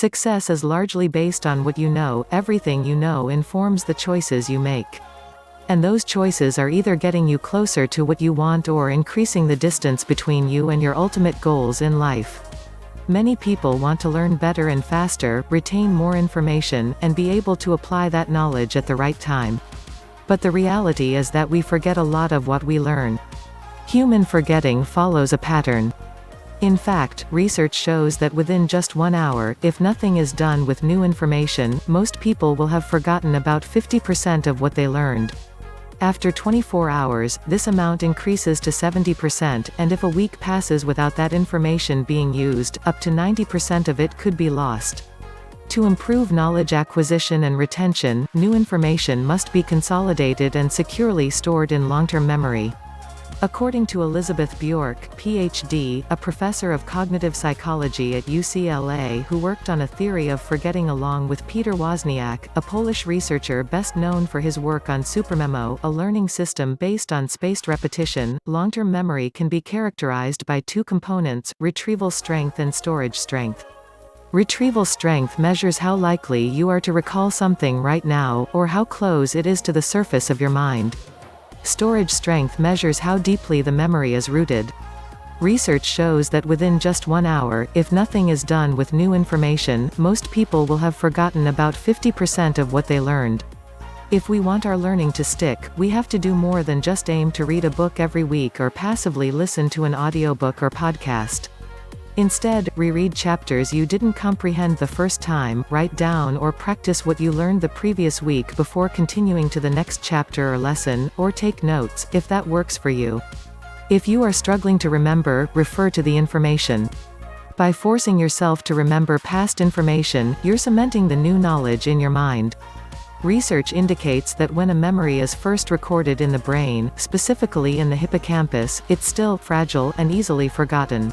Success is largely based on what you know. Everything you know informs the choices you make. And those choices are either getting you closer to what you want or increasing the distance between you and your ultimate goals in life. Many people want to learn better and faster, retain more information, and be able to apply that knowledge at the right time. But the reality is that we forget a lot of what we learn. Human forgetting follows a pattern. In fact, research shows that within just 1 hour, if nothing is done with new information, most people will have forgotten about 50% of what they learned. After 24 hours, this amount increases to 70%, and if a week passes without that information being used, up to 90% of it could be lost. To improve knowledge acquisition and retention, new information must be consolidated and securely stored in long-term memory. According to Elizabeth Bjork, Ph.D., a professor of cognitive psychology at UCLA who worked on a theory of forgetting along with Peter Wozniak, a Polish researcher best known for his work on SuperMemo, a learning system based on spaced repetition, long-term memory can be characterized by two components: retrieval strength and storage strength. Retrieval strength measures how likely you are to recall something right now, or how close it is to the surface of your mind. Storage strength measures how deeply the memory is rooted. Research shows that within just 1 hour, if nothing is done with new information, most people will have forgotten about 50% of what they learned. If we want our learning to stick, we have to do more than just aim to read a book every week or passively listen to an audiobook or podcast. Instead, reread chapters you didn't comprehend the first time, write down or practice what you learned the previous week before continuing to the next chapter or lesson, or take notes, if that works for you. If you are struggling to remember, refer to the information. By forcing yourself to remember past information, you're cementing the new knowledge in your mind. Research indicates that when a memory is first recorded in the brain, specifically in the hippocampus, it's still fragile and easily forgotten.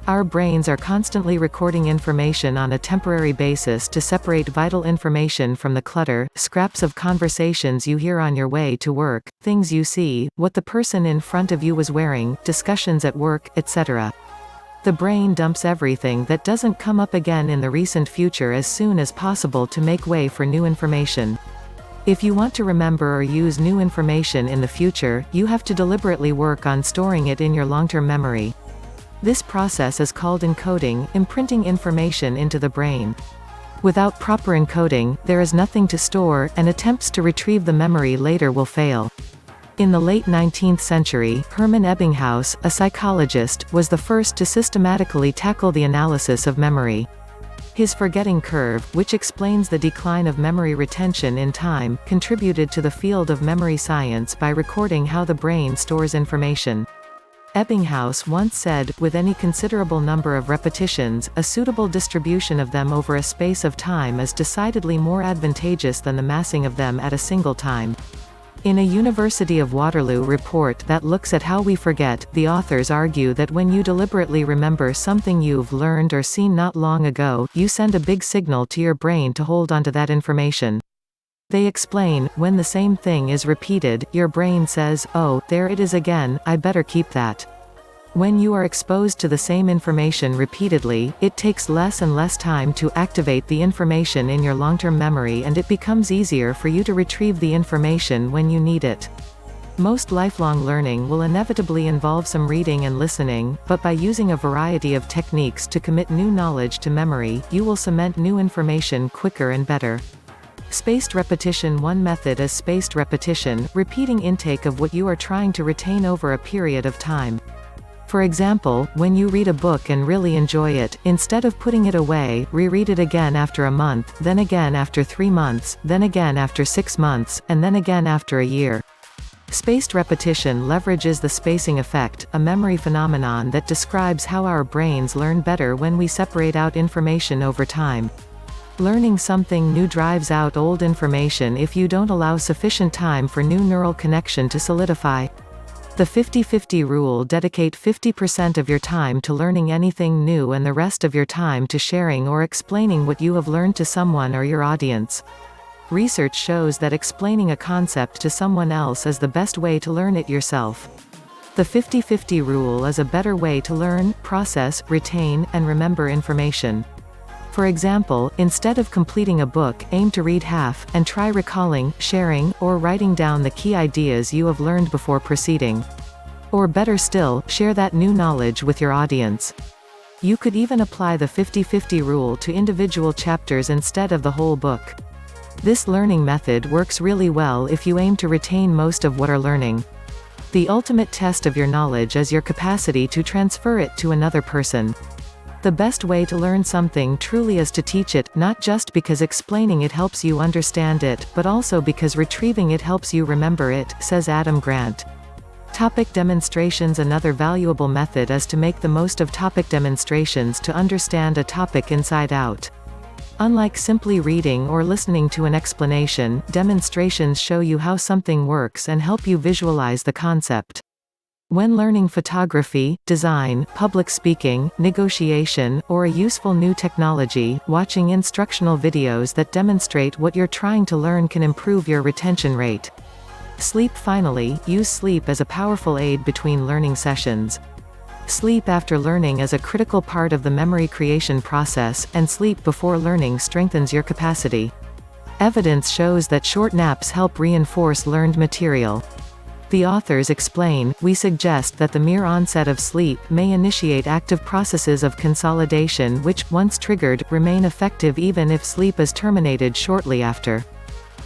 Our brains are constantly recording information on a temporary basis to separate vital information from the clutter: scraps of conversations you hear on your way to work, things you see, what the person in front of you was wearing, discussions at work, etc. The brain dumps everything that doesn't come up again in the recent future as soon as possible to make way for new information. If you want to remember or use new information in the future, you have to deliberately work on storing it in your long-term memory. This process is called encoding, imprinting information into the brain. Without proper encoding, there is nothing to store, and attempts to retrieve the memory later will fail. In the late 19th century, Hermann Ebbinghaus, a psychologist, was the first to systematically tackle the analysis of memory. His forgetting curve, which explains the decline of memory retention in time, contributed to the field of memory science by recording how the brain stores information. Ebbinghaus once said, with any considerable number of repetitions, a suitable distribution of them over a space of time is decidedly more advantageous than the massing of them at a single time. In a University of Waterloo report that looks at how we forget, the authors argue that when you deliberately remember something you've learned or seen not long ago, you send a big signal to your brain to hold onto that information. They explain, when the same thing is repeated, your brain says, "Oh, there it is again, I better keep that." When you are exposed to the same information repeatedly, it takes less and less time to activate the information in your long-term memory, and it becomes easier for you to retrieve the information when you need it. Most lifelong learning will inevitably involve some reading and listening, but by using a variety of techniques to commit new knowledge to memory, you will cement new information quicker and better. Spaced repetition. One method is spaced repetition, repeating intake of what you are trying to retain over a period of time. For example, when you read a book and really enjoy it, instead of putting it away, reread it again after a month, then again after 3 months, then again after 6 months, and then again after a year. Spaced repetition leverages the spacing effect, a memory phenomenon that describes how our brains learn better when we separate out information over time. Learning something new drives out old information if you don't allow sufficient time for new neural connection to solidify. The 50-50 rule: dedicate 50% of your time to learning anything new and the rest of your time to sharing or explaining what you have learned to someone or your audience. Research shows that explaining a concept to someone else is the best way to learn it yourself. The 50-50 rule is a better way to learn, process, retain, and remember information. For example, instead of completing a book, aim to read half, and try recalling, sharing, or writing down the key ideas you have learned before proceeding. Or better still, share that new knowledge with your audience. You could even apply the 50-50 rule to individual chapters instead of the whole book. This learning method works really well if you aim to retain most of what are learning. The ultimate test of your knowledge is your capacity to transfer it to another person. The best way to learn something truly is to teach it, not just because explaining it helps you understand it, but also because retrieving it helps you remember it, says Adam Grant. Topic demonstrations. Another valuable method is to make the most of topic demonstrations to understand a topic inside out. Unlike simply reading or listening to an explanation, demonstrations show you how something works and help you visualize the concept. When learning photography, design, public speaking, negotiation, or a useful new technology, watching instructional videos that demonstrate what you're trying to learn can improve your retention rate. Sleep. Finally, use sleep as a powerful aid between learning sessions. Sleep after learning is a critical part of the memory creation process, and sleep before learning strengthens your capacity. Evidence shows that short naps help reinforce learned material. The authors explain, we suggest that the mere onset of sleep may initiate active processes of consolidation which, once triggered, remain effective even if sleep is terminated shortly after.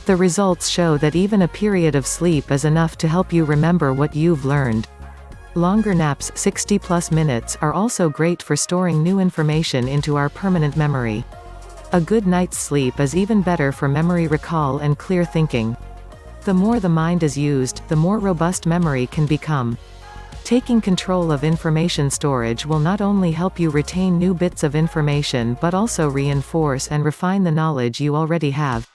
The results show that even a period of sleep is enough to help you remember what you've learned. Longer naps, 60+ minutes, are also great for storing new information into our permanent memory. A good night's sleep is even better for memory recall and clear thinking. The more the mind is used, the more robust memory can become. Taking control of information storage will not only help you retain new bits of information but also reinforce and refine the knowledge you already have.